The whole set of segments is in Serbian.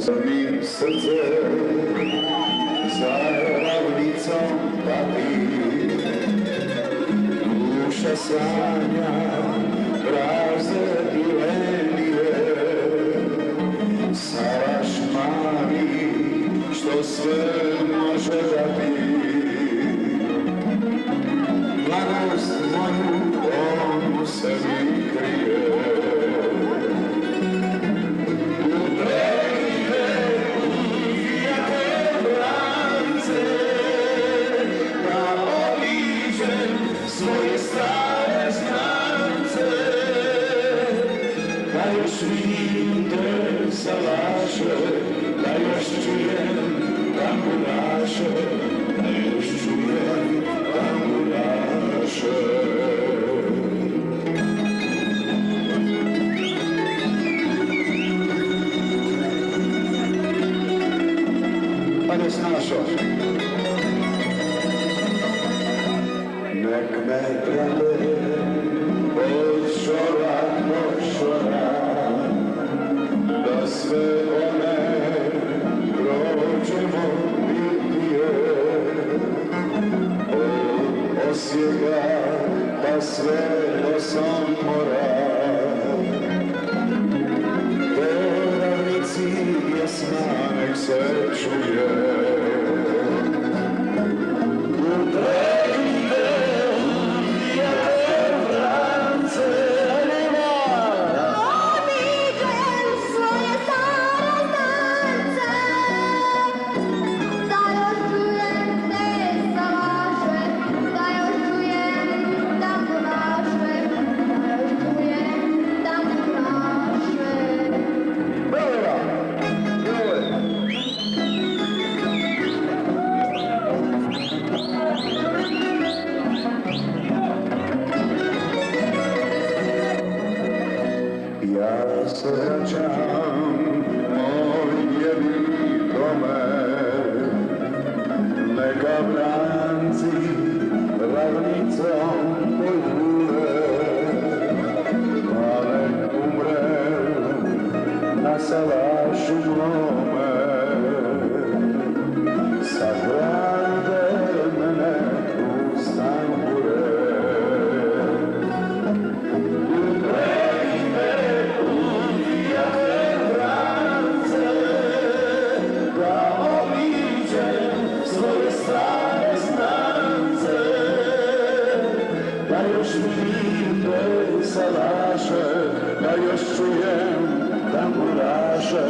mi srce za ravnicom pati, duša sanja prazne dilenije, salaš mali što sve može dati. Mladost moju on u sebi krije. Svoje stare znance, da još vidim te salaše, da još čujem tamburaše, da još čujem tamburaše. Ajde snašo. Nek me prave od šora do šora, da sve one prođemo bitnije, od Osijeka pa sve do Sombora. Po ravnici pjesma nek se čuje. Ja se vraćam moj jedini dome, neka branci ravnicom pojure, a nek umre na salašu mome, sahrande mene u Stambure. Da još vidim te salaše, da još čujem tamburaše,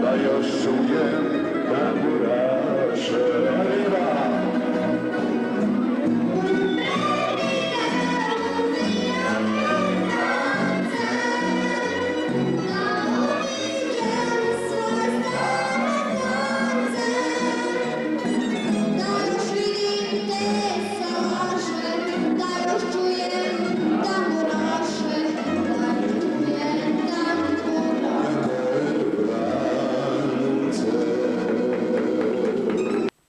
da još čujem tamburaše.